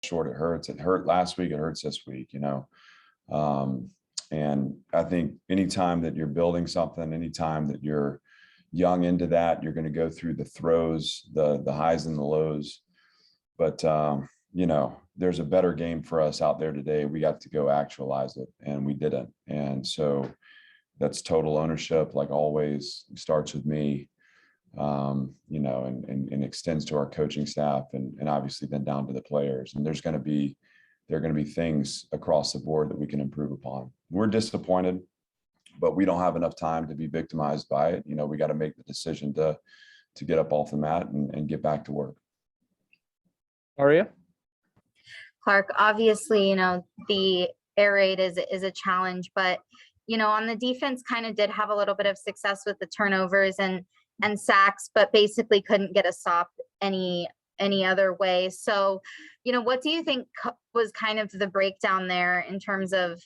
short, it hurts. It hurt last week. It hurts this week, and I think anytime that you're building something, anytime that you're young into that, you're going to go through the throws, the highs and the lows. But, there's a better game for us out there today. We got to go actualize it, and we didn't. And so that's total ownership, like always. It starts with me, and extends to our coaching staff, and obviously then down to the players. And there are going to be things across the board that we can improve upon. We're disappointed, but we don't have enough time to be victimized by it. We got to make the decision to get up off the mat and get back to work. Aria? Clark, obviously, the air raid is a challenge, but, on the defense kind of did have a little bit of success with the turnovers and sacks, but basically couldn't get a stop any other way. So, what do you think was kind of the breakdown there in terms of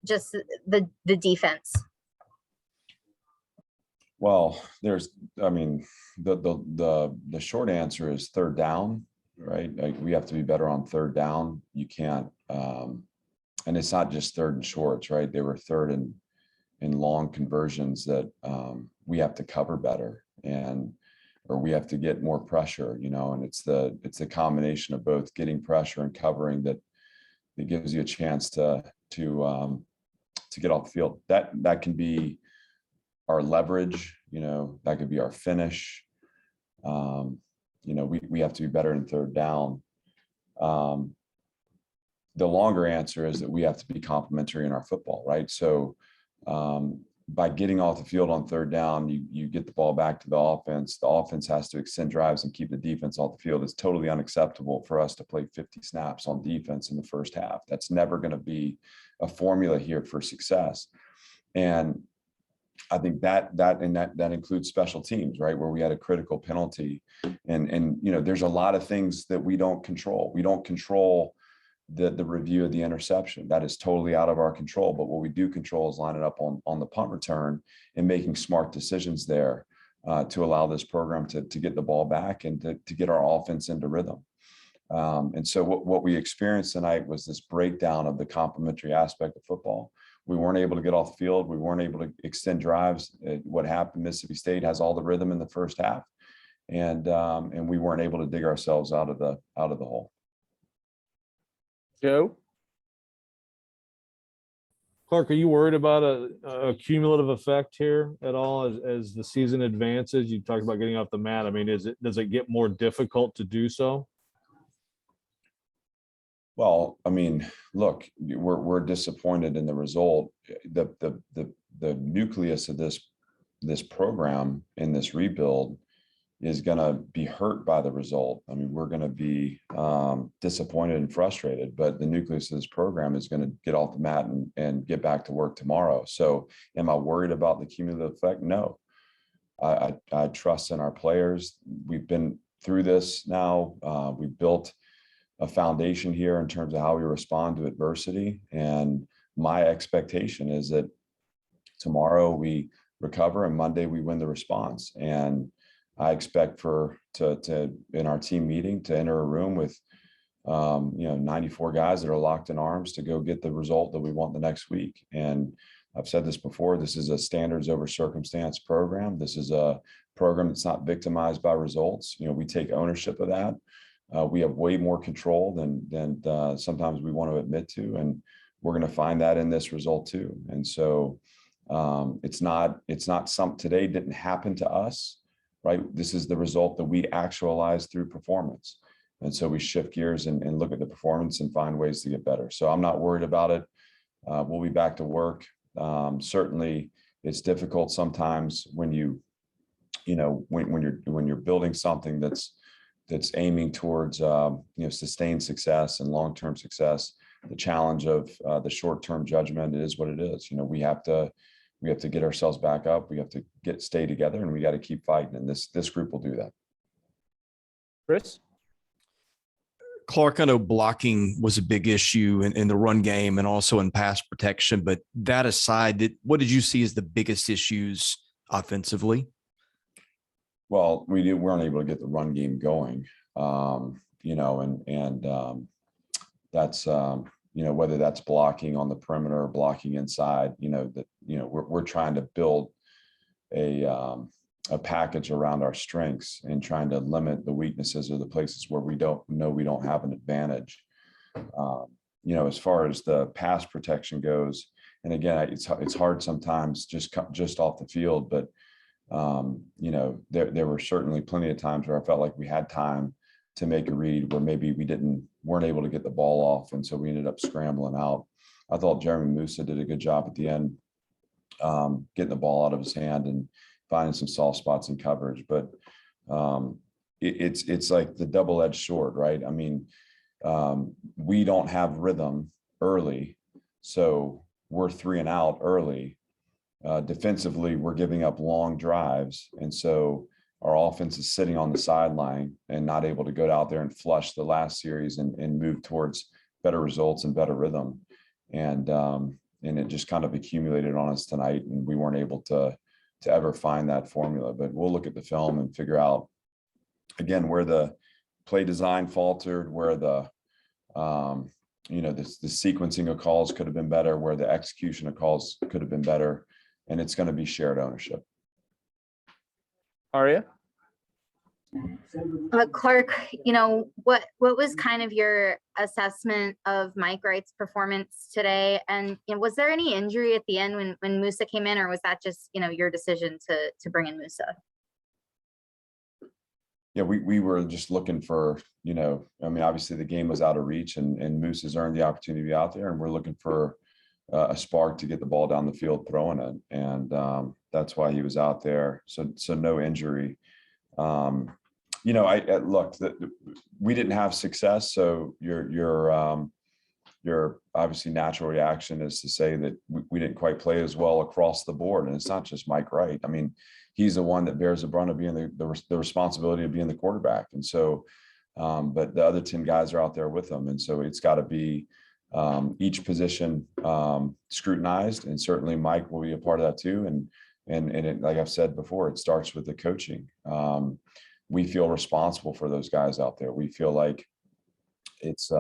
just the defense? Well, the short answer is third down, right? Like, we have to be better on third down. You can't, and it's not just third and shorts, right? They were third and long conversions that we have to cover better, or we have to get more pressure, and it's the combination of both getting pressure and covering that gives you a chance to get off the field. That can be our leverage, that could be our finish. We have to be better in third down. The longer answer is that we have to be complementary in our football, right? So by getting off the field on third down, you get the ball back to the offense. The offense has to extend drives and keep the defense off the field. It's totally unacceptable for us to play 50 snaps on defense in the first half. That's never going to be a formula here for success. And I think that includes special teams, right, where we had a critical penalty. And there's a lot of things that we don't control. We don't control the review of the interception. That is totally out of our control. But what we do control is lining up on the punt return and making smart decisions there to allow this program to get the ball back and to get our offense into rhythm. And so what we experienced tonight was this breakdown of the complementary aspect of football. We weren't able to get off the field. We weren't able to extend drives. What happened, Mississippi State has all the rhythm in the first half, and we weren't able to dig ourselves out of the hole. Joe? Clark, are you worried about a cumulative effect here at all as the season advances? You talked about getting off the mat. I mean, does it get more difficult to do so? Well, I mean, look, we're disappointed in the result. The nucleus of this program in this rebuild is going to be hurt by the result. I mean, we're going to be disappointed and frustrated, but the nucleus of this program is going to get off the mat and get back to work tomorrow. So am I worried about the cumulative effect? No. I trust in our players. We've been through this now. We've built a foundation here in terms of how we respond to adversity. And my expectation is that tomorrow we recover and Monday we win the response. And I expect to in our team meeting to enter a room with 94 guys that are locked in arms to go get the result that we want the next week. And I've said this before, this is a standards over circumstance program. This is a program that's not victimized by results. We take ownership of that. We have way more control than sometimes we want to admit to, and we're going to find that in this result too. And so it's not today didn't happen to us, right? This is the result that we actualize through performance. And so we shift gears and look at the performance and find ways to get better. So I'm not worried about it. We'll be back to work. Certainly it's difficult sometimes when when you're building something that's aiming towards sustained success and long-term success. The challenge of the short-term judgment is what it is. We have to get ourselves back up. We have to stay together, and we got to keep fighting. And this group will do that. Chris? Clark, I know blocking was a big issue in the run game and also in pass protection, but that aside, what did you see as the biggest issues offensively? Well, we weren't able to get the run game going, that's, whether that's blocking on the perimeter or blocking inside, we're trying to build a package around our strengths and trying to limit the weaknesses or the places where we don't have an advantage. As far as the pass protection goes, and again, it's hard sometimes just off the field, but there were certainly plenty of times where I felt like we had time to make a read where maybe we weren't able to get the ball off, and so we ended up scrambling out. I thought Jeremy Musa did a good job at the end, getting the ball out of his hand and finding some soft spots in coverage. But it's like the double-edged sword, right? I mean, we don't have rhythm early, so we're 3 and out early. Defensively, we're giving up long drives, and so our offense is sitting on the sideline and not able to go out there and flush the last series and move towards better results and better rhythm. And it just kind of accumulated on us tonight, and we weren't able to ever find that formula. But we'll look at the film and figure out again where the play design faltered, where the sequencing of calls could have been better, where the execution of calls could have been better, and it's going to be shared ownership. Aria? Clark, what was kind of your assessment of Mike Wright's performance today? And was there any injury at the end when Musa came in, or was that just, your decision to bring in Musa? Yeah, we were just looking for, obviously the game was out of reach, and Moose has earned the opportunity to be out there, and we're looking for a spark to get the ball down the field throwing it. And that's why he was out there. So no injury. Look, we didn't have success. So your obviously natural reaction is to say that we didn't quite play as well across the board. And it's not just Mike Wright. I mean, he's the one that bears the brunt of being the responsibility of being the quarterback. And so, but the other 10 guys are out there with him. And so it's got to be each position scrutinized, and certainly Mike will be a part of that too. And it, like I've said before, it starts with the coaching. We feel responsible for those guys out there. We feel like it's,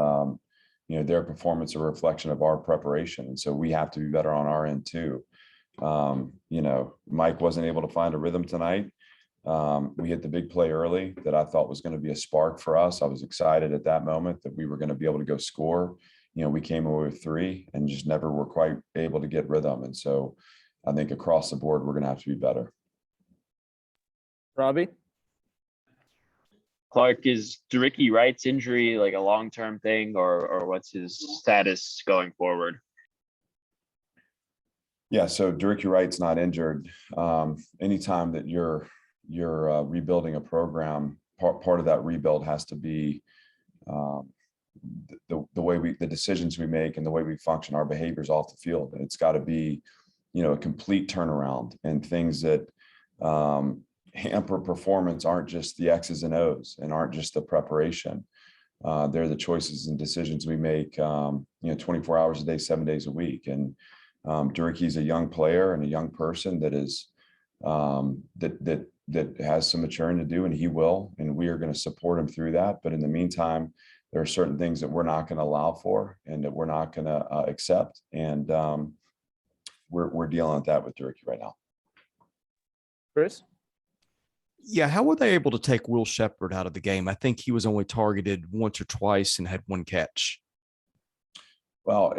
their performance a reflection of our preparation. And so we have to be better on our end too. Mike wasn't able to find a rhythm tonight. We hit the big play early that I thought was going to be a spark for us. I was excited at that moment that we were going to be able to go score. We came away with 3 and just never were quite able to get rhythm. And so I think across the board, we're going to have to be better. Robbie? Clark, is Ricky Wright's injury like a long-term thing, or what's his status going forward? Yeah, so Ricky Wright's not injured. Anytime that you're rebuilding a program, part of that rebuild has to be the way the decisions we make and the way we function, our behaviors off the field. And it's got to be, a complete turnaround, and things that hamper performance aren't just the X's and O's and aren't just the preparation. They're the choices and decisions we make, 24 hours a day, 7 days a week. And Ricky's a young player and a young person that is that has some maturing to do, and he will, and we are going to support him through that. But in the meantime, there are certain things that we're not going to allow for and that we're not going to accept. And we're dealing with that with Ricky right now. Chris? Yeah, how were they able to take Will Shepherd out of the game? I think he was only targeted once or twice and had 1 catch. Well,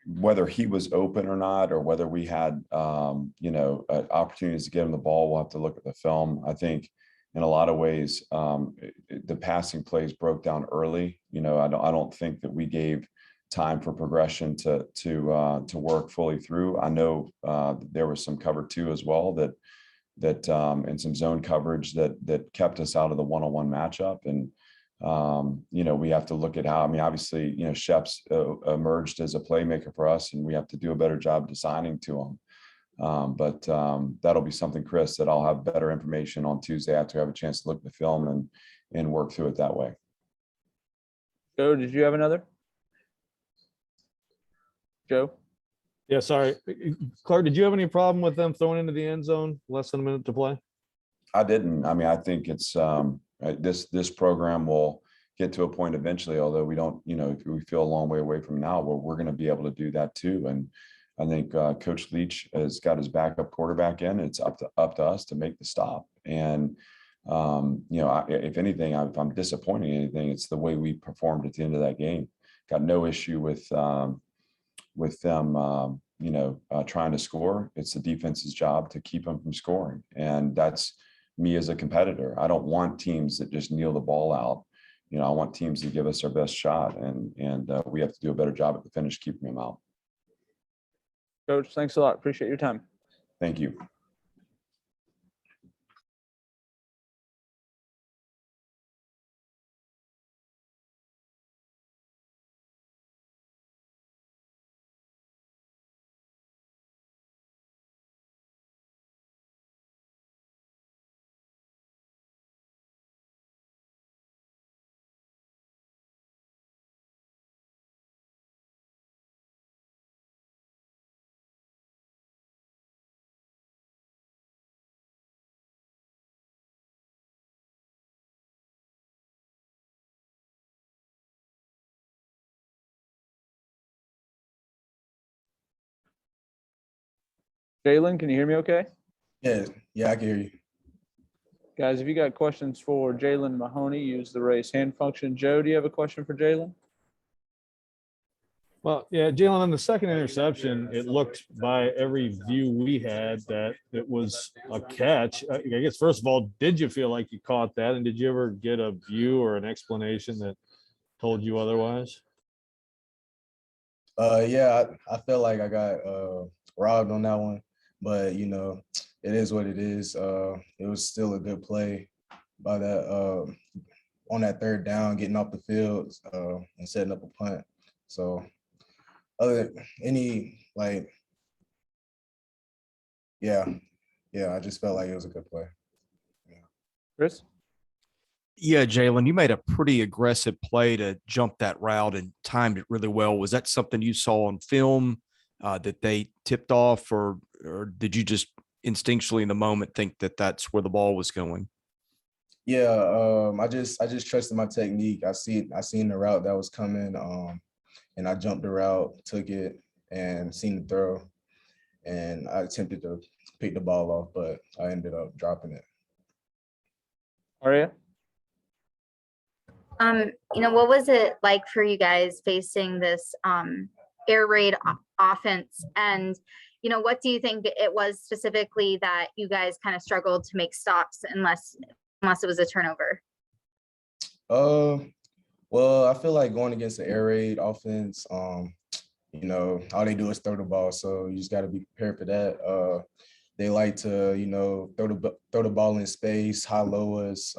whether he was open or not, or whether we had opportunities to get him the ball, we'll have to look at the film. I think in a lot of ways, the passing plays broke down early. I don't think that we gave time for progression to work fully through. I know there was some cover 2 as well that and some zone coverage that kept us out of the one-on-one matchup. And we have to look at how, obviously, Shep's emerged as a playmaker for us, and we have to do a better job designing to him. But that'll be something, Chris, that I'll have better information on Tuesday after I have a chance to look at the film and work through it that way. Joe, did you have another? Joe? Yeah, sorry. Clark, did you have any problem with them throwing into the end zone less than a minute to play? I didn't. I think it's this program will get to a point eventually, although we don't, we feel a long way away from now where we're going to be able to do that too. And I think Coach Leach has got his backup quarterback in. It's up to us to make the stop. And if anything, if I'm disappointing anything, it's the way we performed at the end of that game. Got no issue with them, trying to score. It's the defense's job to keep them from scoring. And that's me as a competitor. I don't want teams that just kneel the ball out. I want teams to give us our best shot, and we have to do a better job at the finish, keeping them out. Coach, thanks a lot. Appreciate your time. Thank you. Jaylen, can you hear me okay? Yeah, I can hear you. Guys, if you got questions for Jaylen Mahoney, use the raise hand function. Joe, do you have a question for Jaylen? Well, yeah, Jaylen, on the second interception, it looked by every view we had that it was a catch. I guess, first of all, did you feel like you caught that? And did you ever get a view or an explanation that told you otherwise? Yeah, I felt like I got robbed on that one, but it is what it is. It was still a good play by that on that third down, getting off the field and setting up a punt. So other than any I just felt like it was a good play. Chris? Yeah, Jaylen, you made a pretty aggressive play to jump that route and timed it really well. Was that something you saw on film that they tipped off, or did you just instinctually in the moment think that that's where the ball was going? Yeah, I just trusted my technique. I seen the route that was coming, and I jumped the route, took it, and seen the throw, and I attempted to pick the ball off, but I ended up dropping it. Aria? What was it like for you guys facing this air raid offense? And, what do you think it was specifically that you guys kind of struggled to make stops unless it was a turnover? Well, I feel like going against the air raid offense, all they do is throw the ball. So you just got to be prepared for that. They like to, throw the ball in space, high-low us,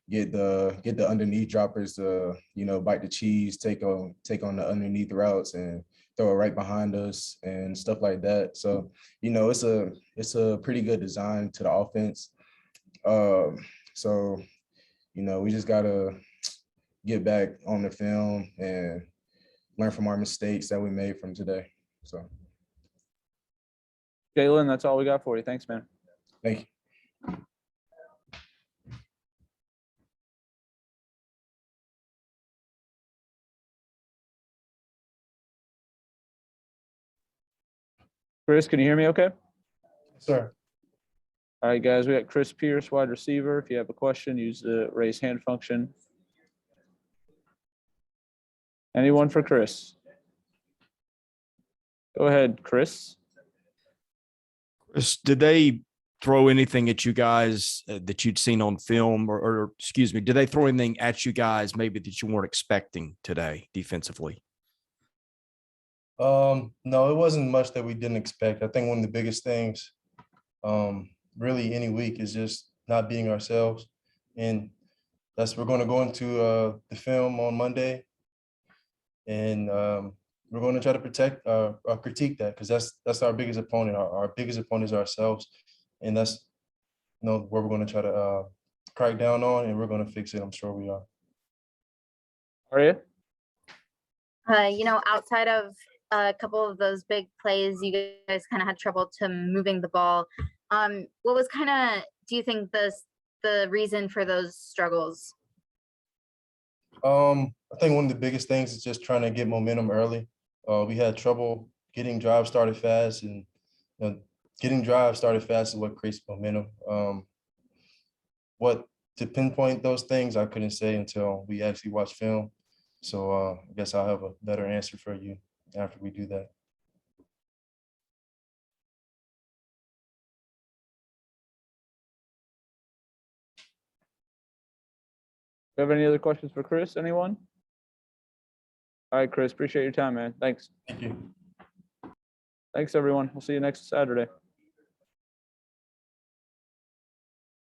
get the underneath droppers to, bite the cheese, take on the underneath routes and throw it right behind us and stuff like that. So, it's a pretty good design to the offense. So, we just gotta get back on the film and learn from our mistakes that we made from today. So, Jaylen, that's all we got for you. Thanks, man. thank you. Chris, can you hear me okay? Sir. All right, guys, we got Chris Pierce, wide receiver. If you have a question, use the raise hand function. Anyone for Chris? Go ahead, Chris. Chris, did they throw anything at you guys that you'd seen on film, or excuse me, did they throw anything at you guys maybe that you weren't expecting today defensively? No, it wasn't much that we didn't expect. I think one of the biggest things really any week is just not being ourselves. And we're going to go into the film on Monday. And we're going to try to protect critique that, because that's our biggest opponent. Our biggest opponent is ourselves. And that's where we're going to try to crack down on, and we're going to fix it. I'm sure we are. Aria? Outside of a couple of those big plays, you guys kind of had trouble to moving the ball. What was do you think the reason for those struggles? I think one of the biggest things is just trying to get momentum early. We had trouble getting drives started fast, and getting drives started fast is what creates momentum. What to pinpoint those things, I couldn't say until we actually watch film. So I guess I'll have a better answer for you after we do that. Do you have any other questions for Chris? Anyone? All right, Chris, appreciate your time, man. Thanks. Thank you. Thanks, everyone. We'll see you next Saturday.